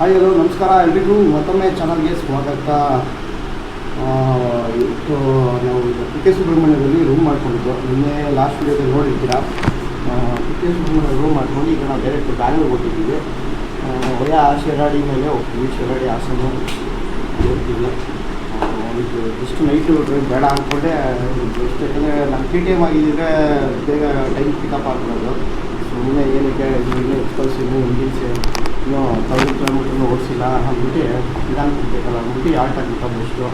Hi hello ನಮಸ್ಕಾರ ಎಲ್ರಿಗೂ ಮತ್ತೊಮ್ಮೆ ಚಾನಲ್ಗೆ ಸ್ವಾಗತ. ಇವತ್ತು ನಾವು ಕೆ ಸುಬ್ರಹ್ಮಣ್ಯದಲ್ಲಿ ರೂಮ್ ಮಾಡ್ಕೊಂಡಿದ್ದು, ನಿನ್ನೆ ಲಾಸ್ಟ್ ವಿಡಿಯೋದಲ್ಲಿ ನೋಡಿರ್ತೀರ. ಕೆ ಸುಬ್ರಹ್ಮಣ್ಯ ರೂಮ್ ಮಾಡ್ಕೊಂಡು ಈಗ ನಾವು ಡೈರೆಕ್ಟ್ ಬ್ಯಾಂಗ್ಳೂರ್ಗೆ ಹೋಗ್ತಿದ್ದೀವಿ. ವಯಾ ಶಿರಾಡಿ ಮೇಲೆ ಹೋಗ್ತೀವಿ, ಶಿರಾಡಿ ಹಾಸನ ಹೋಗ್ತೀವಿ. ಇದು ಜಸ್ಟ್ ನೈಟು ಟ್ರೈನ್ ಬೇಡ ಅಂದ್ಕೊಂಡೆ. ಎಷ್ಟು ಯಾಕಂದರೆ ನಮ್ಮ ಟಿ ಟಿ ಎಮ್ ಆಗಿದ್ದರೆ ಬೇಗ ಟೈಮ್ ಪಿಕಪ್ ಆಗ್ಬಿಡೋದು. ಸುಮ್ಮನೆ ಏನಕ್ಕೆ ಇನ್ನೂ ಎಕ್ಸ್ಪಲ್ಸ್ ಇನ್ನೂ ಇಂಜಿನ್ಸ್ ಇನ್ನೂ 1000 ಕಿಲೋಮೀಟ್ರನ್ನೂ ಓಡಿಸಿಲ್ಲ ಅಂದ್ಬಿಟ್ಟು ನಿಧಾನಕ್ಕಿರ್ಬೇಕಲ್ಲ ಅಂದ್ಬಿಟ್ಟು ಆಲ್ಟ್ ಆಗಿತ್ತು ಬೆಸ್ಟು.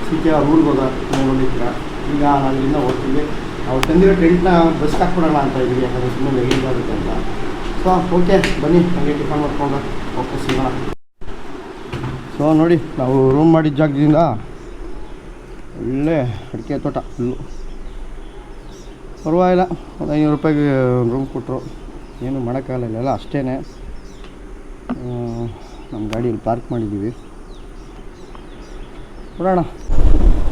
ಸಿಕ್ಕೆ ಅವ್ರು ಊರಿಗೆ ನೋಡಿರ್ತೀರ. ಈಗ ನಾವು ಇಲ್ಲಿಂದ ಹೋಗ್ತೀವಿ. ಅವ್ರು ತಂದಿರೋ ಟೆಂಟ್ನ ಬಸ್ಗೆ ಹಾಕ್ಬಿಡೋಣ ಅಂತ ಇದ್ದೀವಿ, ಯಾಕಂದರೆ ಸುಮ್ಮನೆ ಲೆಗೇಜ್ ಆಗುತ್ತೆ ಅಂತ. ಸೊ ಓಕೆ ಬನ್ನಿ, ಹಾಗೆ ಟಿಫನ್ ಮಾಡ್ಕೊಂಡು ಓಕೆ ಸಿಗೋಣ. ಸೊ ನೋಡಿ, ನಾವು ರೂಮ್ ಮಾಡಿದ ಜಾಗದಿಂದ ಒಳ್ಳೆ ಅಡಿಕೆ ತೋಟ ಫುಲ್ಲು. ಪರವಾಗಿಲ್ಲ, ಒಂದು 500 ರೂಪಾಯಿಗೆ ರೂಮ್ ಕೊಟ್ಟರು. ಏನು ಮಾಡೋಕ್ಕಾಗಲ್ಲ, ಇಲ್ಲೆಲ್ಲ ಅಷ್ಟೇ. ನಮ್ಮ ಗಾಡಿಯಲ್ಲಿ ಪಾರ್ಕ್ ಮಾಡಿದ್ದೀವಿ. ಬಿಡೋಣ,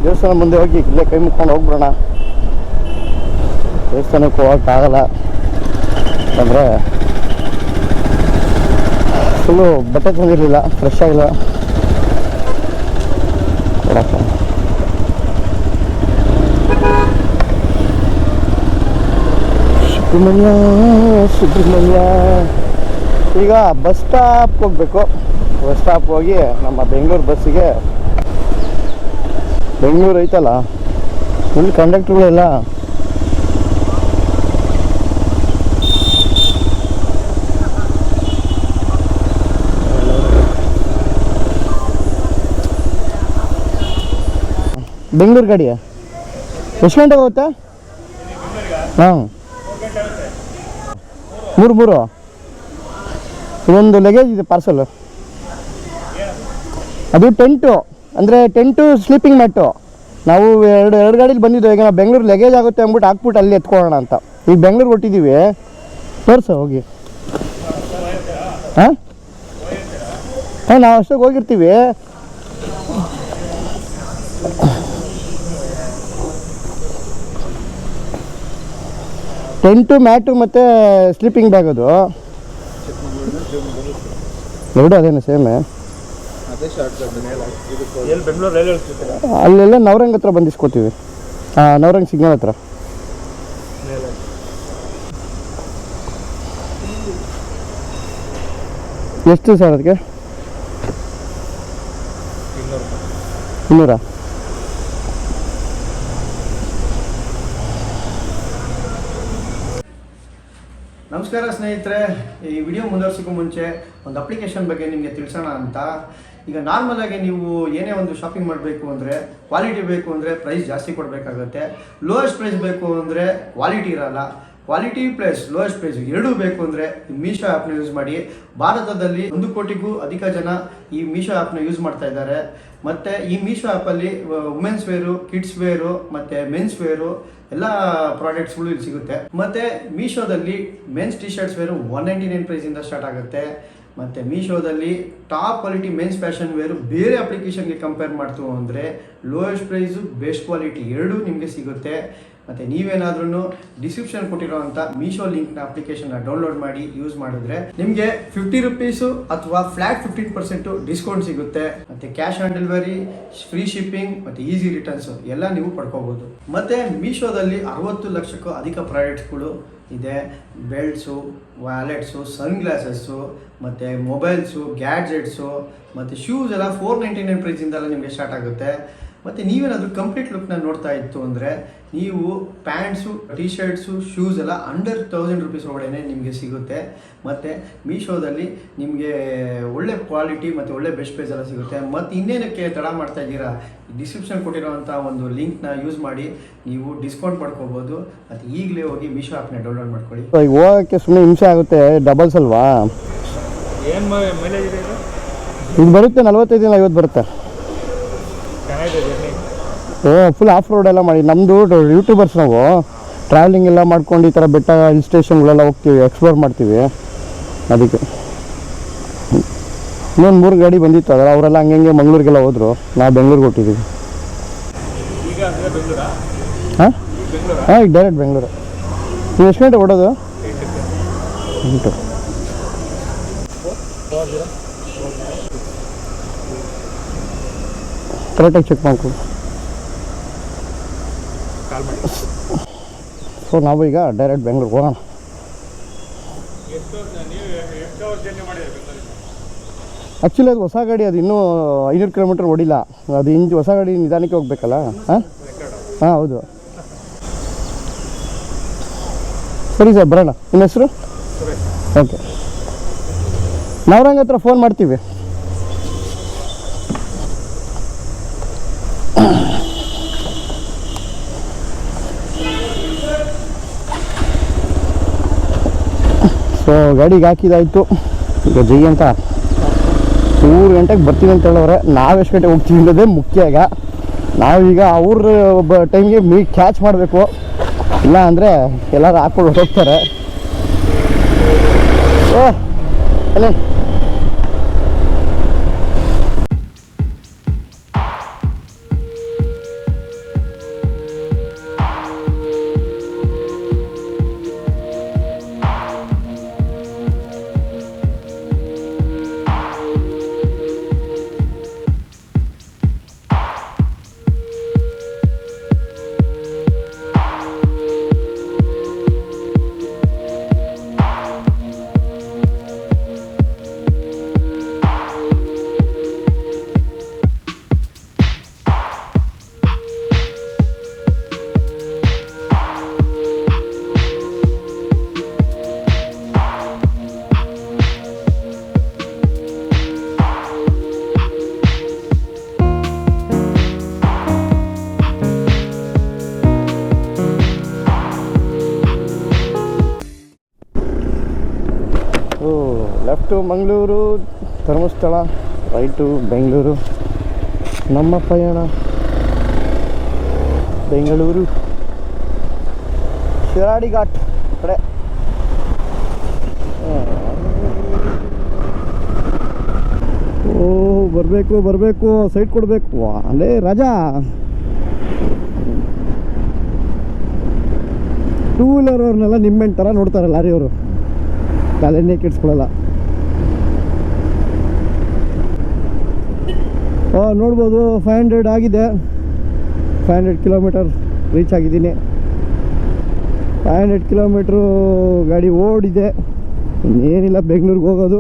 ದೇವಸ್ಥಾನ ಮುಂದೆ ಹೋಗಿ ಇಲ್ಲೇ ಕೈ ಮುಕ್ಕೊಂಡು ಹೋಗ್ಬಿಡೋಣ. ದೇವಸ್ಥಾನಕ್ಕೆ ಹೋಗೋಕ್ಕಾಗಲ್ಲ ಯಾಕಂದರೆ ಫುಲ್ಲು ಬಟ್ಟೆ ತಂದಿರಲಿಲ್ಲ, ಫ್ರೆಶ್ ಆಗಿಲ್ಲ ಕೊಡೋಕ್ಕೆ. ಸುಬ್ರಹ್ಮಣ್ಯ ಈಗ ಬಸ್ ಸ್ಟಾಪ್ ಹೋಗಬೇಕು. ಬಸ್ ಸ್ಟಾಪ್ ಹೋಗಿ ನಮ್ಮ ಬೆಂಗಳೂರು ಬಸ್ಸಿಗೆ, ಬೆಂಗಳೂರು ಐತಲ್ಲ ಇಲ್ಲಿ ಕಂಡಕ್ಟ್ರುಗಳೆಲ್ಲ ಬೆಂಗಳೂರು ಗಾಡಿ ಎಷ್ಟು ಗಂಟೆಗೆ ಹೋಗುತ್ತೆ? ಹಾಂ, 3 ಇದೊಂದು ಲಗೇಜ್ ಇದೆ ಪಾರ್ಸಲ್. ಅದು ಟೆಂಟು, ಅಂದರೆ ಟೆಂಟು ಸ್ಲೀಪಿಂಗ್ ಮ್ಯಾಟು. ನಾವು ಎರಡು ಗಾಡೀಲಿ ಬಂದಿದ್ದು. ಈಗ ನಾವು ಬೆಂಗಳೂರು ಲಗೇಜ್ ಆಗುತ್ತೆ ಅಂದ್ಬಿಟ್ಟು ಹಾಕ್ಬಿಟ್ಟು ಅಲ್ಲಿ ಎತ್ಕೊಳ್ಳೋಣ ಅಂತ ಈಗ ಬೆಂಗಳೂರು ಹೊಟ್ಟಿದ್ದೀವಿ. ತೋರಿಸು ಹೋಗಿ. ಹಾಂ ಹಾಂ, ನಾವು ಅಷ್ಟಕ್ಕೆ ಹೋಗಿರ್ತೀವಿ. ಟೆಂಟು ಮ್ಯಾಟು ಮತ್ತು ಸ್ಲೀಪಿಂಗ್ ಬ್ಯಾಗ್ ಅದು ಎರಡು ಅದೇನು ಸೇಮೆ. ಅಲ್ಲೆಲ್ಲ ನವರಂಗ್ ಹತ್ರ ಬಂದಿಸ್ಕೋತೀವಿ. ಹಾಂ, ನವರಂಗ್ ಸಿಗ್ನಲ್ ಹತ್ರ. ಎಷ್ಟು ಸರ್ ಅದಕ್ಕೆ? 200. ನಮಸ್ಕಾರ ಸ್ನೇಹಿತರೆ, ಈ ವಿಡಿಯೋ ಮುಂದುವರ್ಸೋಕ್ಕೂ ಮುಂಚೆ ಒಂದು ಅಪ್ಲಿಕೇಶನ್ ಬಗ್ಗೆ ನಿಮಗೆ ತಿಳಿಸೋಣ ಅಂತ. ಈಗ ನಾರ್ಮಲಾಗಿ ನೀವು ಏನೇ ಒಂದು ಶಾಪಿಂಗ್ ಮಾಡಬೇಕು ಅಂದರೆ, ಕ್ವಾಲಿಟಿ ಬೇಕು ಅಂದರೆ ಪ್ರೈಸ್ ಜಾಸ್ತಿ ಕೊಡಬೇಕಾಗುತ್ತೆ. ಲೋಯೆಸ್ಟ್ ಪ್ರೈಸ್ ಬೇಕು ಅಂದರೆ ಕ್ವಾಲಿಟಿ ಇರಲ್ಲ. ಕ್ವಾಲಿಟಿ ಪ್ಲಸ್ ಲೋಯೆಸ್ಟ್ ಪ್ರೈಸ್ ಎರಡೂ ಬೇಕು ಅಂದರೆ ಮೀಶೋ ಆ್ಯಪ್ನ ಯೂಸ್ ಮಾಡಿ. ಭಾರತದಲ್ಲಿ 1 ಕೋಟಿಗೂ ಅಧಿಕ ಜನ ಈ ಮೀಶೋ ಆ್ಯಪ್ನ ಯೂಸ್ ಮಾಡ್ತಾ ಇದ್ದಾರೆ. ಮತ್ತು ಈ ಮೀಶೋ ಆ್ಯಪಲ್ಲಿ ವುಮೆನ್ಸ್ ವೇರು, ಕಿಡ್ಸ್ ವೇರು ಮತ್ತು ಮೆನ್ಸ್ ವೇರು ಎಲ್ಲ ಪ್ರಾಡಕ್ಟ್ಸ್ಗಳು ಇಲ್ಲಿ ಸಿಗುತ್ತೆ. ಮತ್ತು ಮೀಶೋದಲ್ಲಿ ಮೆನ್ಸ್ ಟಿ ಶರ್ಟ್ಸ್ ವೇರು 199 ಪ್ರೈಸಿಂದ ಸ್ಟಾರ್ಟ್ ಆಗುತ್ತೆ. ಮತ್ತು ಮೀಶೋದಲ್ಲಿ top quality men's fashion wear ಬೇರೆ ಅಪ್ಲಿಕೇಶನ್ಗೆ ಕಂಪೇರ್ ಮಾಡ್ತು ಅಂದರೆ ಲೋಯೆಸ್ಟ್ ಪ್ರೈಸು ಬೆಸ್ಟ್ ಕ್ವಾಲಿಟಿ ಎರಡೂ ನಿಮಗೆ ಸಿಗುತ್ತೆ. ಮತ್ತು ನೀವೇನಾದ್ರೂ ಡಿಸ್ಕ್ರಿಪ್ಷನ್ ಕೊಟ್ಟಿರೋವಂಥ ಮೀಶೋ ಲಿಂಕ್ನ ಅಪ್ಲಿಕೇಶನ್ನ ಡೌನ್ಲೋಡ್ ಮಾಡಿ ಯೂಸ್ ಮಾಡಿದ್ರೆ ನಿಮಗೆ 50 ರೂಪೀಸು ಅಥವಾ ಫ್ಲ್ಯಾಟ್ 15% ಡಿಸ್ಕೌಂಟ್ ಸಿಗುತ್ತೆ. ಮತ್ತು cash on delivery, free shipping ಮತ್ತು ಈಸಿ ರಿಟರ್ನ್ಸು ಎಲ್ಲ ನೀವು ಪಡ್ಕೋಬೋದು. ಮತ್ತು ಮೀಶೋದಲ್ಲಿ 60 ಲಕ್ಷಕ್ಕೂ ಅಧಿಕ ಪ್ರಾಡಕ್ಟ್ಸ್ಗಳು ಇದೆ. ಬೆಲ್ಟ್ಸು, ವ್ಯಾಲೆಟ್ಸು, ಸನ್ ಗ್ಲಾಸಸ್ಸು ಮತ್ತು ಮೊಬೈಲ್ಸು, ಗ್ಯಾಡ್ಜೆಟ್ಸು ಮತ್ತು ಶೂಸ್ ಎಲ್ಲ 499 ಪ್ರೈಸಿಂದೆಲ್ಲ ನಿಮಗೆ ಸ್ಟಾರ್ಟ್ ಆಗುತ್ತೆ. ಮತ್ತು ನೀವೇನಾದರೂ ಕಂಪ್ಲೀಟ್ ಲುಕ್ನ ನೋಡ್ತಾ ಇತ್ತು ಅಂದರೆ ನೀವು ಪ್ಯಾಂಟ್ಸು, ಟಿ ಶರ್ಟ್ಸು, ಶೂಸ್ ಎಲ್ಲ ಅಂಡರ್ 1000 ರೂಪೀಸ್ ಒಳಗಡೆ ನಿಮಗೆ ಸಿಗುತ್ತೆ. ಮತ್ತು ಮೀಶೋದಲ್ಲಿ ನಿಮಗೆ ಒಳ್ಳೆ ಕ್ವಾಲಿಟಿ ಮತ್ತು ಒಳ್ಳೆ ಬೆಸ್ಟ್ ಪ್ರೈಸ್ ಎಲ್ಲ ಸಿಗುತ್ತೆ. ಮತ್ತು ಇನ್ನೇನಕ್ಕೆ ತಡ ಮಾಡ್ತಾ ಇದ್ದೀರಾ? ಡಿಸ್ಕ್ರಿಪ್ಷನ್ ಕೊಟ್ಟಿರೋವಂಥ ಒಂದು ಲಿಂಕ್ನ ಯೂಸ್ ಮಾಡಿ ನೀವು ಡಿಸ್ಕೌಂಟ್ ಪಡ್ಕೋಬೋದು. ಮತ್ತು ಈಗಲೇ ಹೋಗಿ ಮೀಶೋ ಆ್ಯಪ್ನ ಡೌನ್ಲೋಡ್ ಮಾಡ್ಕೊಳ್ಳಿ. ಹೋಗೋಕ್ಕೆ ಸುಮ್ಮನೆ ಹಿಂಸೆ ಆಗುತ್ತೆ, ಡಬಲ್ಸ್ ಅಲ್ವಾ? ಏನು ಮೈಲೇಜ್ ಇದೆ ಇದು? ಬರುತ್ತೆ 45-50 ಬರುತ್ತೆ. ಫುಲ್ ಆಫ್ ರೋಡ್ ಎಲ್ಲ ಮಾಡಿ. ನಮ್ಮದು ಯೂಟ್ಯೂಬರ್ಸ್, ನಾವು ಟ್ರಾವೆಲಿಂಗ್ ಎಲ್ಲ ಮಾಡ್ಕೊಂಡು ಈ ಥರ ಬೆಟ್ಟ, ಹಿಲ್ ಸ್ಟೇಷನ್ಗಳೆಲ್ಲ ಹೋಗ್ತೀವಿ, ಎಕ್ಸ್ಪ್ಲೋರ್ ಮಾಡ್ತೀವಿ. ಅದಕ್ಕೆ ಇನ್ನೊಂದು 3 ಗಾಡಿ ಬಂದಿತ್ತು, ಅದರ ಅವರೆಲ್ಲ ಹಂಗೆ ಮಂಗ್ಳೂರಿಗೆಲ್ಲ ಹೋದರು. ನಾವು ಬೆಂಗಳೂರಿಗೆ ಹೊಟ್ಟಿದ್ದೀವಿ. ಹಾಂ ಹಾಂ, ಈಗ ಡೈರೆಕ್ಟ್ ಬೆಂಗಳೂರು. ನೀವು ಎಷ್ಟು ಗಂಟೆ ಓಡೋದು? 8. ಕರೆಕ್ಟಾಗಿ ಚೆಕ್ ಮಾಡ್ಕೊಂಡು. ಸೊ ನಾವು ಈಗ ಡೈರೆಕ್ಟ್ ಬೆಂಗಳೂರಿಗೆ ಹೋಗೋಣ. ಆ್ಯಕ್ಚುಲಿ ಅದು ಹೊಸ ಗಾಡಿ, ಅದು ಇನ್ನೂ 500 ಕಿಲೋಮೀಟ್ರ್ ಓಡಿಲ್ಲ. ಅದು ಹೊಸ ಗಾಡಿ ನಿಧಾನಕ್ಕೆ ಹೋಗ್ಬೇಕಲ್ಲ. ಹಾಂ ಹೌದು. ಸರಿ ಸರ್, ಬರೋಣ. ನಿಮ್ಮ ಹೆಸರು? ಓಕೆ, ನಾವ್ರಂಗ ಹತ್ರ ಫೋನ್ ಮಾಡ್ತೀವಿ. ಸೊ ಗಾಡಿಗೆ ಹಾಕಿದಾಯಿತು. ಈಗ ಜೈ ಅಂತ 3 ಗಂಟೆಗೆ ಬರ್ತೀವಿ ಅಂತ ಹೇಳೋರೆ. ನಾವು ಎಷ್ಟು ಗಂಟೆಗೆ ಹೋಗ್ತೀವಿ ಅನ್ನೋದೇ ಮುಖ್ಯ. ಈಗ ನಾವೀಗ ಅವ್ರ ಟೈಮ್ಗೆ ಕ್ಯಾಚ್ ಮಾಡಬೇಕು, ಇಲ್ಲ ಅಂದರೆ ಎಲ್ಲರೂ ಹಾಕ್ಕೊಂಡು ಹೋಗ್ತಾರೆ. ಅಲ್ಲೇ ಲೆಫ್ಟು ಮಂಗಳೂರು ಧರ್ಮಸ್ಥಳ, ರೈಟು ಬೆಂಗಳೂರು. ನಮ್ಮ ಪಯಣ ಬೆಂಗಳೂರು ಶಿರಾಡಿ ಘಾಟ್ ಕಡೆ. ಓ ಬರಬೇಕು, ಸೈಡ್ ಕೊಡಬೇಕು. ಅಲ್ಲೇ ರಾಜಾ, 2 ವೀಲರ್ ಅವ್ರನ್ನೆಲ್ಲ ನಿಮ್ಮೆಂಟ್ ಥರ ನೋಡ್ತಾರೆ ಲಾರಿಯವರು, ತಲೆನೇ ಕೆಡ್ಸ್ಕೊಳ್ಳಲ್ಲ. ನೋಡ್ಬೋದು 500 ಆಗಿದೆ. 500 ಕಿಲೋಮೀಟರ್ ರೀಚ್ ಆಗಿದ್ದೀನಿ. 500 ಕಿಲೋಮೀಟ್ರು ಗಾಡಿ ಓಡಿದೆ. ಇನ್ನೇನಿಲ್ಲ, ಬೆಂಗಳೂರಿಗೆ ಹೋಗೋದು,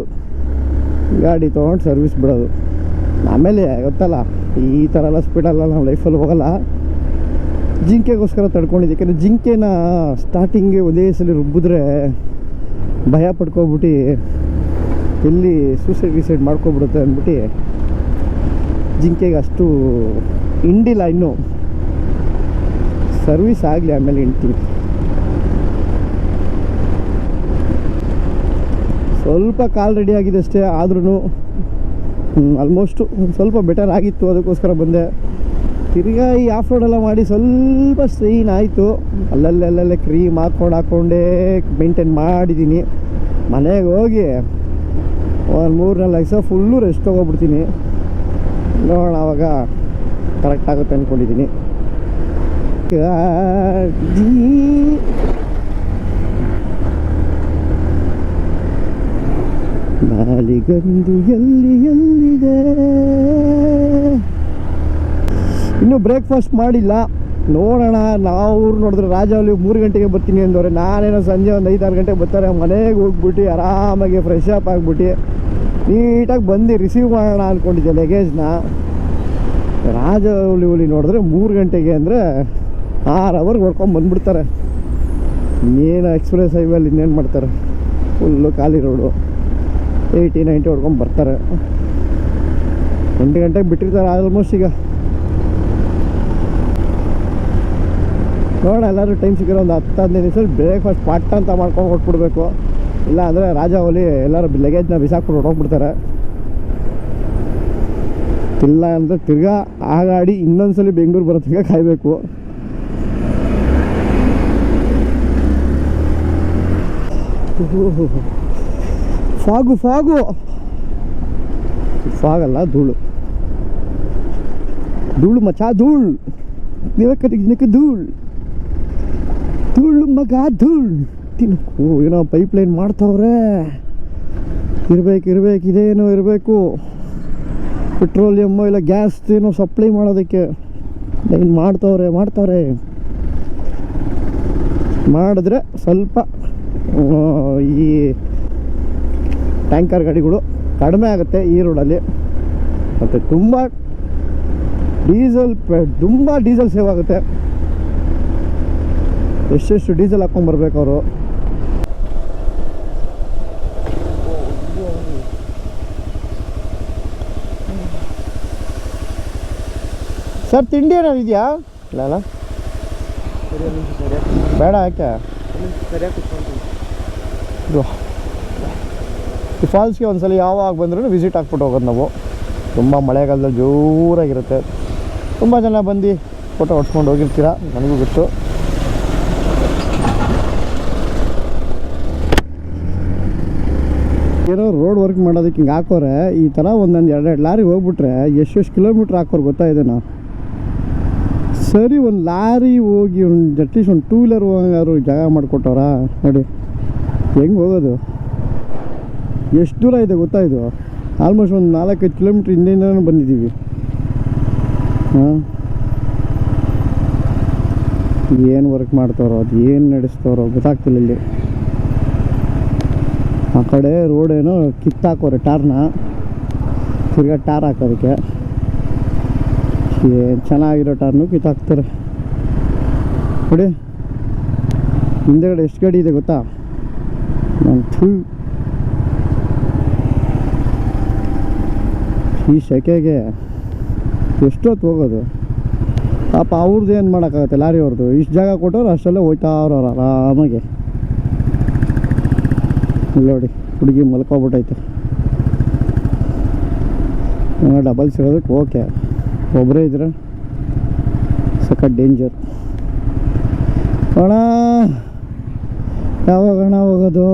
ಗಾಡಿ ತೊಗೊಂಡು ಸರ್ವಿಸ್ ಬಿಡೋದು. ಆಮೇಲೆ ಗೊತ್ತಲ್ಲ, ಈ ಥರ ಎಲ್ಲ ಸ್ಪೀಡಲ್ಲ ನಾವು ಲೈಫಲ್ಲಿ ಹೋಗಲ್ಲ. ಜಿಂಕೆಗೋಸ್ಕರ ತಡ್ಕೊಂಡಿದ್ದೆ. ಯಾಕೆಂದರೆ ಜಿಂಕೆನ ಸ್ಟಾರ್ಟಿಂಗ್ಗೆ ಒಂದೇ ಸಲ ರುಬ್ಬಿದ್ರೆ ಭಯ ಪಡ್ಕೊಬಿಟ್ಟು ಎಲ್ಲಿ ಸೂಸೈಡ್ ಮಾಡ್ಕೊಬಿಡುತ್ತೆ ಅಂದ್ಬಿಟ್ಟು ಜಿಂಕೆಗೆ ಅಷ್ಟು ಹಿಂಡಿಲ್ಲ. ಇನ್ನೂ ಸರ್ವಿಸ್ ಆಗಲಿ, ಆಮೇಲೆ ಹಿಂಡ್ತೀನಿ. ಸ್ವಲ್ಪ ಕಾಲ್ ರೆಡಿ ಆಗಿದೆ ಅಷ್ಟೇ, ಆದ್ರೂ ಆಲ್ಮೋಸ್ಟು ಸ್ವಲ್ಪ ಬೆಟರ್ ಆಗಿತ್ತು. ಅದಕ್ಕೋಸ್ಕರ ಬಂದೆ. ತಿರ್ಗಾ ಈ ಆಫ್ ರೋಡೆಲ್ಲ ಮಾಡಿ ಸ್ವಲ್ಪ ಸ್ಟ್ರೈನ್ ಆಯಿತು. ಅಲ್ಲಲ್ಲೇ ಕ್ರೀಮ್ ಹಾಕ್ಕೊಂಡೇ ಮೇಂಟೈನ್ ಮಾಡಿದ್ದೀನಿ. ಮನೆಗೆ ಹೋಗಿ ಒಂದು 3-4 ದಿವಸ ಫುಲ್ಲು ರೆಸ್ಟ್ ತೊಗೊಬಿಡ್ತೀನಿ. ನೋಡೋಣ ಆವಾಗ ಕರೆಕ್ಟ್ ಆಗುತ್ತೆ ಅಂದ್ಕೊಂಡಿದ್ದೀನಿ. ನಾಲಿಗಂದು ಎಲ್ಲಿದೆ. ಇನ್ನೂ ಬ್ರೇಕ್ಫಾಸ್ಟ್ ಮಾಡಿಲ್ಲ. ನೋಡೋಣ. ನಾವು ನೋಡಿದ್ರೆ ರಾಜವಲ್ಲಿ 3 ಗಂಟೆಗೆ ಬರ್ತೀನಿ ಅಂದವ್ರೆ. ನಾನೇನೋ ಸಂಜೆ ಒಂದು 5-6 ಗಂಟೆಗೆ ಬರ್ತಾರೆ. ಮನೆಗೆ ಹೋಗ್ಬಿಟ್ಟು ಆರಾಮಾಗಿ ಫ್ರೆಶ್ ಅಪ್ ಆಗಿಬಿಟ್ಟು ನೀಟಾಗಿ ಬಂದು ರಿಸೀವ್ ಮಾಡೋಣ ಅಂದ್ಕೊಂಡಿದ್ದೆ ಲಗೇಜ್ನ. ರಾಜವಲ್ಲಿ ನೋಡಿದ್ರೆ 3 ಗಂಟೆಗೆ ಅಂದರೆ 6 ಅವರ್ಗೆ ಹೊಡ್ಕೊಂಡು ಬಂದುಬಿಡ್ತಾರೆ. ಇನ್ನೇನು ಎಕ್ಸ್ಪ್ರೆಸ್ ಹೈವೇಲಿ ಇನ್ನೇನು ಮಾಡ್ತಾರೆ, ಫುಲ್ಲು ಖಾಲಿ ರೋಡು. 80-90 ಹೊಡ್ಕೊಂಡು ಬರ್ತಾರೆ. 8 ಗಂಟೆಗೆ ಬಿಟ್ಟಿರ್ತಾರೆ ಆಲ್ಮೋಸ್ಟ್. ಈಗ ನೋಡೋಣ, ಎಲ್ಲರೂ ಟೈಮ್ ಸಿಕ್ಕಿರೋ ಒಂದು 10-15 ನಿಮಿಷ ಬ್ರೇಕ್ಫಾಸ್ಟ್ ಪಟ್ಟ ಅಂತ ಮಾಡ್ಕೊಂಡು ಹೊಟ್ಬಿಡ್ಬೇಕು. ಇಲ್ಲ ಅಂದರೆ ರಾಜಾವಲಿ ಎಲ್ಲರೂ ಲಗೇಜ್ನ ಬಿಸಾಕ್ಬಿಟ್ಟು ಹೊಟ್ಟೋಗ್ಬಿಡ್ತಾರೆ. ಇಲ್ಲ ಅಂದರೆ ತಿರ್ಗಾ ಆ ಗಾಡಿ ಇನ್ನೊಂದ್ಸಲಿ ಬೆಂಗಳೂರು ಬರೋ ತನಕ ಕಾಯಬೇಕು. ಫಾಗಲ್ಲ, ಧೂಳು ಮಚ್ಚ, ಧೂಳು ಮಗ, ತಿನ್ನಕು. ಏನೋ ಪೈಪ್ಲೈನ್ ಮಾಡ್ತವ್ರೆ. ಇರಬೇಕು, ಇದೇನೋ ಇರಬೇಕು. ಪೆಟ್ರೋಲಿಯಮ್ಮು ಇಲ್ಲ ಗ್ಯಾಸ್ ಏನೋ ಸಪ್ಲೈ ಮಾಡೋದಕ್ಕೆ ಲೈನ್ ಮಾಡ್ತವ್ರೆ ಮಾಡಿದ್ರೆ ಸ್ವಲ್ಪ ಈ ಟ್ಯಾಂಕರ್ ಗಾಡಿಗಳು ಕಡಿಮೆ ಆಗುತ್ತೆ ಈ ರೋಡಲ್ಲಿ. ಮತ್ತು ತುಂಬ ಡೀಸೆಲ್ ಸೇವ್ ಆಗುತ್ತೆ. ಎಷ್ಟೆಷ್ಟು ಡೀಸೆಲ್ ಹಾಕ್ಕೊಂಬರ್ಬೇಕು ಅವರು. ಸರ್ ತಿಂಡಿ ಏನಾದ್ರು ಇದೆಯಾ? ಇಲ್ಲ ಬೇಡ, ಯಾಕೆ ಈ ಫಾಲ್ಸ್ಗೆ ಒಂದ್ಸಲ ಯಾವಾಗ ಬಂದ್ರೂ ವಿಸಿಟ್ ಹಾಕ್ಬಿಟ್ಟು ಹೋಗೋದು ನಾವು. ತುಂಬ ಮಳೆಗಾಲದಲ್ಲಿ ಜೋರಾಗಿರುತ್ತೆ. ತುಂಬ ಜನ ಬಂದು ಫೋಟೋ ಹೊಡ್ಸ್ಕೊಂಡು ಹೋಗಿರ್ತೀರ, ನನಗೂ ಗೊತ್ತು. ಏನೋ ರೋಡ್ ವರ್ಕ್ ಮಾಡೋದಕ್ಕೆ ಹಿಂಗೆ ಹಾಕೋರೆ ಈ ಥರ ಒಂದೊಂದು 2 ಲಾರಿ ಹೋಗ್ಬಿಟ್ರೆ ಎಷ್ಟು ಕಿಲೋಮೀಟ್ರ್ ಹಾಕೋರು ಗೊತ್ತಾಯಿದೆ ನಾವು. ಸರಿ ಒಂದು ಲಾರಿ ಹೋಗಿ ಒಂದು ಅಟ್ಲೀಸ್ಟ್ ಒಂದು 2 ವೀಲರ್ ಹೋಗೋರು ಜಾಗ ಮಾಡಿಕೊಟ್ಟವ್ರ ನೋಡಿ. ಹೆಂಗೆ ಹೋಗೋದು? ಎಷ್ಟು ದೂರ ಇದೆ ಗೊತ್ತಾ ಇದು? ಆಲ್ಮೋಸ್ಟ್ ಒಂದು 4-5 ಕಿಲೋಮೀಟ್ರ್ ಹಿಂದೆಯಿಂದನೂ ಬಂದಿದ್ದೀವಿ. ಹಾಂ, ಏನು ವರ್ಕ್ ಮಾಡ್ತಾರೋ ಅದು ಏನು ನಡೆಸ್ತಾರೋ ಗೊತ್ತಾಗ್ತಿಲ್ಲ. ಇಲ್ಲಿ ಆ ಕಡೆ ರೋಡೇನೋ ಕಿತ್ತಾಕೋರೆ ಟಾರ್ನ, ತಿರ್ಗಾ ಟಾರ್ ಹಾಕೋದಕ್ಕೆ. ಏನು ಚೆನ್ನಾಗಿರೋ ಟಾರ್ನು ಕಿತ್ತಾಕ್ತಾರೆ ನೋಡಿ. ಹಿಂದೆಗಡೆ ಎಷ್ಟು ಗಾಡಿ ಇದೆ ಗೊತ್ತಾ? ಈ ಸೆಕೆಗೆ ಎಷ್ಟೊತ್ತು ಹೋಗೋದು? ಪಾಪ ಅವ್ರದ್ದು ಏನು ಮಾಡೋಕ್ಕಾಗತ್ತೆ, ಲಾರಿ ಅವ್ರದ್ದು. ಇಷ್ಟು ಜಾಗ ಕೊಟ್ಟವ್ರು ಅಷ್ಟೆಲ್ಲ ಹೋಯ್ತಾ ಅವ್ರು ಆರಾಮಾಗಿ. ನೋಡಿ ಹುಡುಗಿ ಮಲ್ಕೊಬಿಟ್ಟೈತೆ. ಡಬಲ್ ಸಿಗೋದಕ್ಕೆ ಓಕೆ, ಒಬ್ಬರೇ ಇದ್ರೆ ಸಖತ್ ಡೇಂಜರ್. ಅಣ್ಣ ಯಾವಾಗಣ್ಣ ಹೋಗೋದು?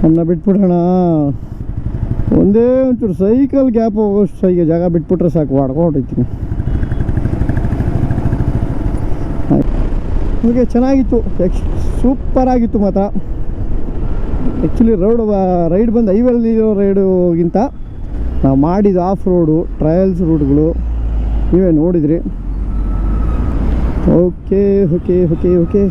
ನಮ್ಮನ್ನ ಬಿಟ್ಬಿಡೋಣ. ಒಂದೇ ಒಂಚೂರು ಸೈಕಲ್ ಗ್ಯಾಪ್ ಹೋಗೋಷ್ಟು ಸೈಗೆ ಜಾಗ ಬಿಟ್ಬಿಟ್ರೆ ಸಾಕು, ಹೊಡ್ಕೊಂಡೈತೀನಿ. ನಿಮಗೆ ಚೆನ್ನಾಗಿತ್ತು, ಸೂಪರಾಗಿತ್ತು ಮಾತ್ರ. ಆ್ಯಕ್ಚುಲಿ ರೈಡ್ ಬಂದು ಹೈವೇಲಿರೋ ರೈಡುಗಿಂತ ನಾವು ಮಾಡಿದ ಆಫ್ ರೋಡು ಟ್ರಯಲ್ಸ್ ರೂಟ್ಗಳು ನೀವೇ ನೋಡಿದ್ರಿ. ಓಕೆ ಓಕೆ ಓಕೆ ಓಕೆ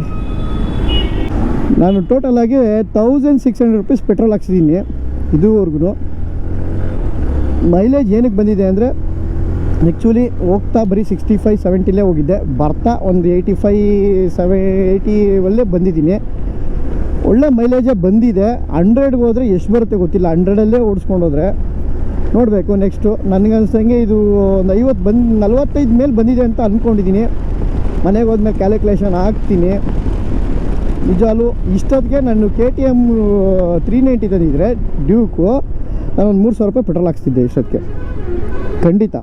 ನಾನು ಟೋಟಲಾಗಿ 1600 ರೂಪೀಸ್ ಪೆಟ್ರೋಲ್ ಹಾಕ್ಸಿದ್ದೀನಿ ಇದುವರೆಗೂ. ಮೈಲೇಜ್ ಏನಕ್ಕೆ ಬಂದಿದೆ ಅಂದರೆ ಆ್ಯಕ್ಚುಲಿ ಹೋಗ್ತಾ ಬರೀ 65-70ಲೇ ಹೋಗಿದ್ದೆ, ಬರ್ತಾ ಒಂದು 85-80 ಒಳ್ಳೆ ಬಂದಿದ್ದೀನಿ. ಒಳ್ಳೆ ಮೈಲೇಜೇ ಬಂದಿದೆ. 100ಗೆ ಹೋದರೆ ಎಷ್ಟು ಬರುತ್ತೆ ಗೊತ್ತಿಲ್ಲ, 100ಅಲ್ಲೇ ಓಡಿಸ್ಕೊಂಡು ಹೋದರೆ ನೋಡಬೇಕು. ನೆಕ್ಸ್ಟು ನನಗನ್ಸಂಗೆ ಇದು ಒಂದು 45 ಮೇಲೆ ಬಂದಿದೆ ಅಂತ ಅಂದ್ಕೊಂಡಿದ್ದೀನಿ. ಮನೆಗೆ ಹೋದ್ಮೇಲೆ ಕ್ಯಾಲ್ಕುಲೇಷನ್ ಹಾಕ್ತೀನಿ. ನಿಜವಾಗ್ಲೂ ಇಷ್ಟೊತ್ತಿಗೆ ನಾನು KTM 390 ತಂದಿದ್ರೆ ಡ್ಯೂಕು, ನಾನು ಒಂದು 3000 ರೂಪಾಯಿ ಪೆಟ್ರೋಲ್ ಹಾಕ್ಸ್ತಿದ್ದೆ ಇಷ್ಟೊತ್ತಿಗೆ ಖಂಡಿತ.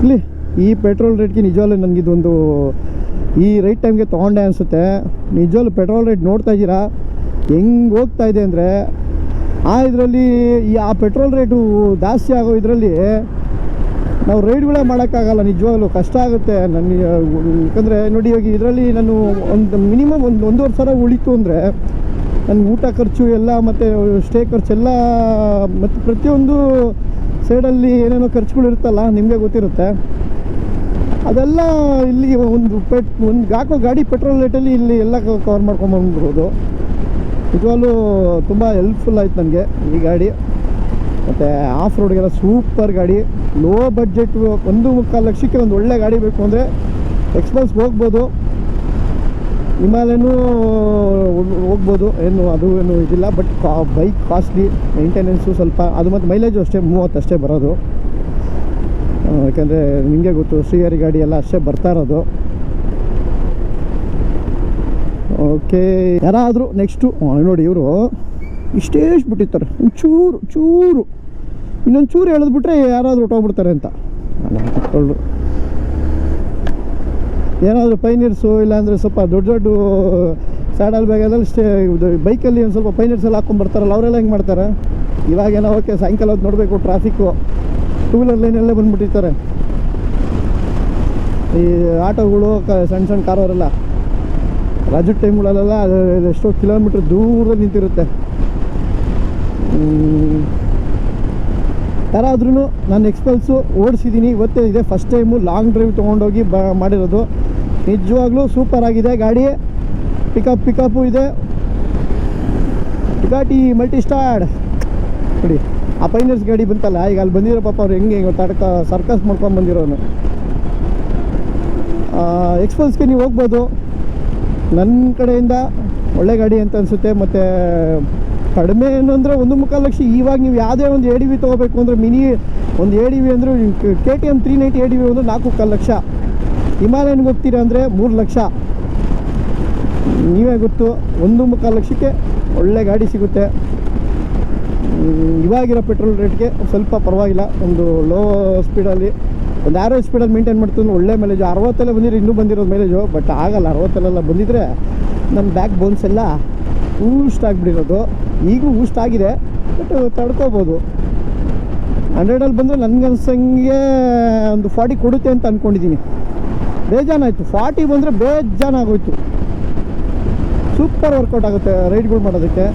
ಇಲ್ಲಿ ಈ ಪೆಟ್ರೋಲ್ ರೇಟ್ಗೆ ನಿಜವಾಗ್ಲೂ ನನಗಿದೊಂದು ಈ ರೈಟ್ ಟೈಮ್ಗೆ ತೊಗೊಂಡೆ ಅನಿಸುತ್ತೆ. ನಿಜವಾಗ್ಲೂ ಪೆಟ್ರೋಲ್ ರೇಟ್ ನೋಡ್ತಾ ಇದ್ದೀರಾ ಹೆಂಗೆ ಹೋಗ್ತಾ ಇದೆ ಅಂದರೆ, ಇದರಲ್ಲಿ ಆ ಪೆಟ್ರೋಲ್ ರೇಟು ಜಾಸ್ತಿ ಆಗೋ ಇದರಲ್ಲಿ ನಾವು ರೈಡ್ಗಳೇ ಮಾಡೋಕ್ಕಾಗಲ್ಲ. ನಿಜವಾಗ್ಲೂ ಕಷ್ಟ ಆಗುತ್ತೆ ನನಗೆ. ಯಾಕಂದರೆ ನೋಡಿ ಇವಾಗ ಇದರಲ್ಲಿ ನಾನು ಒಂದು ಮಿನಿಮಮ್ 1,500 ಉಳಿತು ಅಂದರೆ ನನ್ನ ಊಟ ಖರ್ಚು ಎಲ್ಲ ಮತ್ತು ಸ್ಟೇ ಖರ್ಚೆಲ್ಲ ಮತ್ತು ಪ್ರತಿಯೊಂದು ಸೈಡಲ್ಲಿ ಏನೇನೋ ಖರ್ಚುಗಳು ಇರುತ್ತಲ್ಲ, ನಿಮಗೆ ಗೊತ್ತಿರುತ್ತೆ. ಅದೆಲ್ಲ ಇಲ್ಲಿ ಒಂದು ಹಾಕೋ ಗಾಡಿ ಪೆಟ್ರೋಲ್ ರೇಟಲ್ಲಿ ಇಲ್ಲಿ ಎಲ್ಲ ಕವರ್ ಮಾಡ್ಕೊಂಬಂದ್ಬಿಡ್ಬೋದು. ನಿಜವಾಗ್ಲೂ ತುಂಬ ಹೆಲ್ಪ್ಫುಲ್ ಆಯ್ತು ನನಗೆ ಈ ಗಾಡಿ. ಮತ್ತು ಆಫ್ ರೋಡ್ಗೆಲ್ಲ ಸೂಪರ್ ಗಾಡಿ. ಲೋ ಬಡ್ಜೆಟ್ 1.25 ಲಕ್ಷಕ್ಕೆ ಒಂದು ಒಳ್ಳೆ ಗಾಡಿ ಬೇಕು ಅಂದರೆ ಎಕ್ಸ್ಪಲ್ಸ್ಗೆ ಹೋಗ್ಬೋದು, ಹಿಮಾಲಯನೂ ಹೋಗ್ಬೋದು. ಅದು ಏನು ಇದಿಲ್ಲ. ಬಟ್ ಬೈಕ್ ಕಾಸ್ಟ್ಲಿ, ಮೇಂಟೆನೆನ್ಸು ಸ್ವಲ್ಪ ಅದು, ಮತ್ತು ಮೈಲೇಜು ಅಷ್ಟೇ 30 ಅಷ್ಟೇ ಬರೋದು. ಯಾಕಂದರೆ ನಿಮಗೆ ಗೊತ್ತು ಶ್ರೀಹರಿ ಗಾಡಿ ಎಲ್ಲ ಅಷ್ಟೇ ಬರ್ತಾ ಇರೋದು. ಓಕೆ, ಯಾರಾದರೂ ನೆಕ್ಸ್ಟು ನೋಡಿ ಇವರು ಇಷ್ಟೇ ಬಿಟ್ಟಿರ್ತಾರೆ, ಚೂರು ಇನ್ನೊಂದು ಚೂರು ಎಳೆದ್ಬಿಟ್ರೆ ಯಾರಾದರೂ ಹೊಟ್ಟೋಗ್ಬಿಡ್ತಾರೆ ಅಂತ. ಏನಾದರೂ ಪೈನೀರ್ಸು ಇಲ್ಲಾಂದರೆ ಸ್ವಲ್ಪ ದೊಡ್ಡ ಸ್ಯಾಡಲ್ ಬ್ಯಾಗಲ್ಲಿ ಬೈಕಲ್ಲಿ ಒಂದು ಸ್ವಲ್ಪ ಪೈನೀರ್ಸ್ ಎಲ್ಲ ಹಾಕ್ಕೊಂಡ್ಬರ್ತಾರಲ್ಲ, ಅವರೆಲ್ಲ ಹೆಂಗೆ ಮಾಡ್ತಾರೆ? ಇವಾಗೇನೋ ಓಕೆ, ಸಾಯಂಕಾಲ ಹೊತ್ತು ನೋಡಬೇಕು, ಟ್ರಾಫಿಕ್ಕು 2 ವೀಲರ್ ಲೈನಲ್ಲೇ ಬಂದುಬಿಟ್ಟಿರ್ತಾರೆ ಈ ಆಟೋಗಳು, ಸಣ್ಣ ಕಾರವರೆಲ್ಲ. ರಾಜು ಟೈಮ್ಗಳಲ್ಲೆಲ್ಲ ಎಷ್ಟೋ ಕಿಲೋಮೀಟ್ರ್ ದೂರದಲ್ಲಿ ನಿಂತಿರುತ್ತೆ. ಯಾರಾದ್ರೂ ನಾನು ಎಕ್ಸ್ಪಲ್ಸು ಓಡಿಸಿದ್ದೀನಿ, ಇವತ್ತೇ ಇದೆ ಫಸ್ಟ್ ಟೈಮು ಲಾಂಗ್ ಡ್ರೈವ್ ತೊಗೊಂಡೋಗಿ ಮಾಡಿರೋದು. ನಿಜವಾಗ್ಲೂ ಸೂಪರ್ ಆಗಿದೆ ಗಾಡಿ. ಪಿಕಪ್ಪು ಇದೆ. ಗಾಡಿ ಮಲ್ಟಿ ಸ್ಟಾರ್ಟ್ ನೋಡಿ. ಆ ಪೈನರ್ಸ್ ಗಾಡಿ ಬಂತಲ್ಲ, ಈಗ ಅಲ್ಲಿ ಬಂದಿರೋ ಪಾಪ ಅವ್ರು ಹೆಂಗೆ ಸರ್ಕಸ್ ಮಾಡ್ಕೊಂಡು ಬಂದಿರೋನು. ಎಕ್ಸ್ಪಲ್ಸ್ಗೆ ನೀವು ಹೋಗ್ಬೋದು. ನನ್ನ ಕಡೆಯಿಂದ ಒಳ್ಳೆ ಗಾಡಿ ಅಂತ ಅನಿಸುತ್ತೆ. ಮತ್ತು ಕಡಿಮೆ ಏನಂದರೆ 1.25 ಲಕ್ಷ. ಇವಾಗ ನೀವು ಯಾವುದೇ ಒಂದು ADV ತೊಗೋಬೇಕು ಅಂದರೆ ಒಂದು ADV ಅಂದರೆ KTM 390 ADV ಒಂದು 4.25 ಲಕ್ಷ. ಹಿಮಾಲಯನ್ಗೆ ಹೋಗ್ತೀರಾ ಅಂದರೆ 3 ಲಕ್ಷ. ನೀವೇ ಗೊತ್ತು, 1.25 ಲಕ್ಷಕ್ಕೆ ಒಳ್ಳೆ ಗಾಡಿ ಸಿಗುತ್ತೆ. ಇವಾಗಿರೋ ಪೆಟ್ರೋಲ್ ರೇಟ್ಗೆ ಸ್ವಲ್ಪ ಪರವಾಗಿಲ್ಲ. ಒಂದು ಲೋ ಸ್ಪೀಡಲ್ಲಿ, ಒಂದು ಆ್ಯಾವ್ರೇಜ್ ಸ್ಪೀಡಲ್ಲಿ ಮೇಂಟೈನ್ ಮಾಡ್ತೀನಿ. ಒಳ್ಳೆ ಮೈಲೇಜು 60 ಬಂದಿರೋ, ಇನ್ನೂ ಬಂದಿರೋದು ಮೈಲೇಜು. ಬಟ್ ಆಗಲ್ಲ, 60 ಬಂದಿದ್ದರೆ ನಮ್ಮ ಬ್ಯಾಕ್ ಬೋನ್ಸ್ ಎಲ್ಲ ಊಸ್ಟ್ ಆಗಿಬಿಟ್ಟಿರೋದು. ಈಗಲೂ ಊಸ್ಟ್ ಆಗಿದೆ, ಬಟ್ ತಡ್ಕೋಬೋದು. 100 ಬಂದರೆ ನನಗನ್ಸಂಗೆ ಒಂದು 40 ಕೊಡುತ್ತೆ ಅಂತ ಅಂದ್ಕೊಂಡಿದ್ದೀನಿ. ಬೇಜಾನಾಯಿತು, 40 ಬಂದರೆ ಬೇಜಾನಾಗೋಯ್ತು. ಸೂಪರ್ ವರ್ಕೌಟ್ ಆಗುತ್ತೆ ರೈಡ್ಗಳು ಮಾಡೋದಕ್ಕೆ.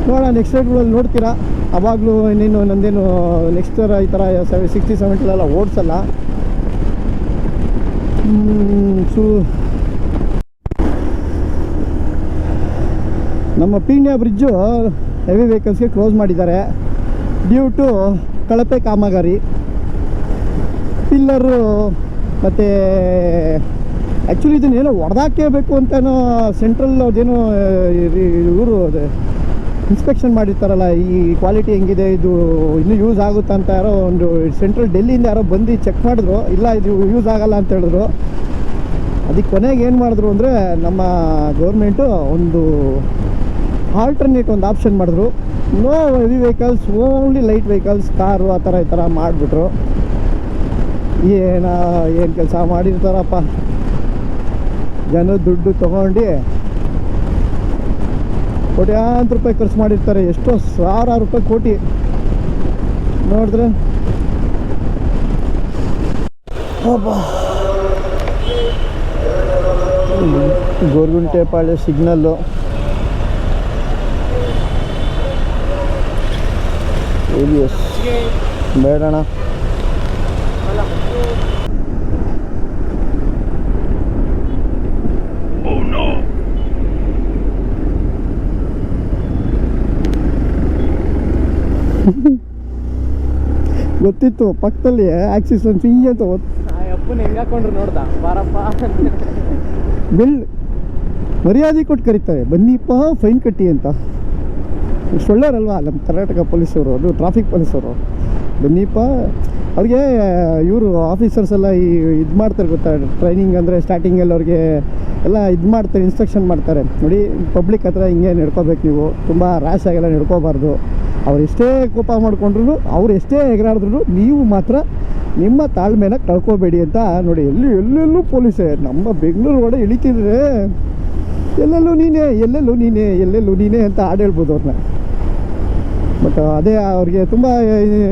ನೋಡೋಣ, ನೆಕ್ಸ್ಟ್ ರೈಡ್ಗಳಲ್ಲಿ ನೋಡ್ತೀರಾ. ಆವಾಗಲೂ ಇನ್ನೇನು ನಂದೇನು ನೆಕ್ಸ್ಟ್ ಈ ಥರ 60-70 ಓಡಿಸಲ್ಲ. ನಮ್ಮ ಪೀಣ್ಯ ಬ್ರಿಡ್ಜು ಹೆವಿ ವೆಹಿಕಲ್ಸ್ಗೆ ಕ್ಲೋಸ್ ಮಾಡಿದ್ದಾರೆ ಡ್ಯೂ ಟು ಕಳಪೆ ಕಾಮಗಾರಿ. ಪಿಲ್ಲರು ಮತ್ತು ಆ್ಯಕ್ಚುಲಿ ಇದನ್ನೇನೋ ಹೊಡೆದಾಕೇಬೇಕು ಅಂತನೋ ಸೆಂಟ್ರಲ್ ಅದೇನೋ ಇವರು ಇನ್ಸ್ಪೆಕ್ಷನ್ ಮಾಡಿರ್ತಾರಲ್ಲ, ಈ ಕ್ವಾಲಿಟಿ ಹೆಂಗಿದೆ, ಇದು ಇನ್ನೂ ಯೂಸ್ ಆಗುತ್ತಾ ಅಂತ ಯಾರೋ ಒಂದು ಸೆಂಟ್ರಲ್ ಡೆಲ್ಲಿಯಿಂದ ಯಾರೋ ಬಂದು ಚೆಕ್ ಮಾಡಿದ್ರು. ಇಲ್ಲ, ಇದು ಯೂಸ್ ಆಗಲ್ಲ ಅಂತ ಹೇಳಿದ್ರು. ಅದಕ್ಕೆ ಕೊನೆಗೆ ಏನು ಮಾಡಿದ್ರು ಅಂದರೆ ನಮ್ಮ ಗೌರ್ಮೆಂಟು ಒಂದು ಆಲ್ಟರ್ನೇಟ್ ಒಂದು ಆಪ್ಷನ್ ಮಾಡಿದ್ರು. No heavy vehicles, only light vehicles, car ಆ ಥರ ಈ ಥರ ಮಾಡಿಬಿಟ್ರು. ಏನು ಕೆಲಸ ಮಾಡಿರ್ತಾರಪ್ಪ. ಜನ ದುಡ್ಡು ತೊಗೊಂಡು ಕೋಟ್ಯಾಂತರ ರೂಪಾಯಿ ಖರ್ಚು ಮಾಡಿರ್ತಾರೆ. ಎಷ್ಟೋ ಸಾವಿರಾರು ರೂಪಾಯಿ, ಕೋಟಿ ನೋಡಿದ್ರೆ. ಗೋರ್ಗುಂಟೆಪಾಳ್ಯ ಸಿಗ್ನಲ್ಲು. ABS ಬೇಡಣ. ಗೊತ್ತಿತ್ತು ಪಕ್ಕದಲ್ಲಿ ಆಕ್ಸಿಸ್ ಒಂದು ಫಿಂಗ್ ಅಂತ ಅಪ್ಪನ ಹೆಂಗೆ ಹಾಕೊಂಡ್ರು ನೋಡ್ದ, ಬಾರಪ್ಪ ಮರ್ಯಾದೆ ಕೊಟ್ಟು ಕರೀತಾರೆ. ಬನ್ನಿಪ್ಪ ಫೈನ್ ಕಟ್ಟಿ ಅಂತ. ಇಷ್ಟು ಒಳ್ಳೆಯವರಲ್ವಾ ನಮ್ಮ ಕರ್ನಾಟಕ ಪೊಲೀಸವರು, ಅದು ಟ್ರಾಫಿಕ್ ಪೊಲೀಸವರು. ಬನ್ನಿಪ್ಪ ಅವ್ರಿಗೆ ಇವರು ಆಫೀಸರ್ಸ್ ಎಲ್ಲ ಇದು ಮಾಡ್ತಾರೆ ಗೊತ್ತಾ, ಟ್ರೈನಿಂಗ್ ಅಂದರೆ ಸ್ಟಾರ್ಟಿಂಗಲ್ಲಿ ಅವ್ರಿಗೆ ಎಲ್ಲ ಇದು ಮಾಡ್ತಾರೆ, ಇನ್ಸ್ಟ್ರಕ್ಷನ್ ಮಾಡ್ತಾರೆ. ನೋಡಿ, ಪಬ್ಲಿಕ್ ಹತ್ರ ಹಿಂಗೆ ನಡ್ಕೋಬೇಕು, ನೀವು ತುಂಬ ರ್ಯಾಶ್ ಆಗೆಲ್ಲ ನಡ್ಕೋಬಾರ್ದು. ಅವ್ರು ಎಷ್ಟೇ ಕೋಪ ಮಾಡಿಕೊಂಡ್ರು, ಅವ್ರು ಎಷ್ಟೇ ಎಗರಾಡಿದ್ರು, ನೀವು ಮಾತ್ರ ನಿಮ್ಮ ತಾಳ್ಮೆನ ಕಳ್ಕೊಬೇಡಿ ಅಂತ. ನೋಡಿ, ಎಲ್ಲೆಲ್ಲೂ ಪೊಲೀಸೇ. ನಮ್ಮ ಬೆಂಗಳೂರು ಒಡೆ ಇಳಿತಿದ್ರೆ ಎಲ್ಲೆಲ್ಲೂ ನೀನೇ ಅಂತ ಹಾಡು ಹೇಳ್ಬೋದು ಅವ್ರನ್ನ. ಬಟ್ ಅದೇ ಅವ್ರಿಗೆ ತುಂಬ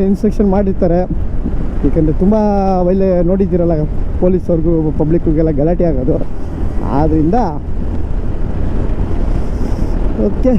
ಇನ್ಸ್ಟ್ರಕ್ಷನ್ ಮಾಡಿರ್ತಾರೆ. ಏಕೆಂದರೆ ತುಂಬ ನೋಡಿದ್ದೀರಲ್ಲ, ಪೊಲೀಸವ್ರಿಗೂ ಪಬ್ಲಿಕ್ಕಿಗೆಲ್ಲ ಗಲಾಟೆ ಆಗೋದು. ಆದ್ದರಿಂದ ಓಕೆ.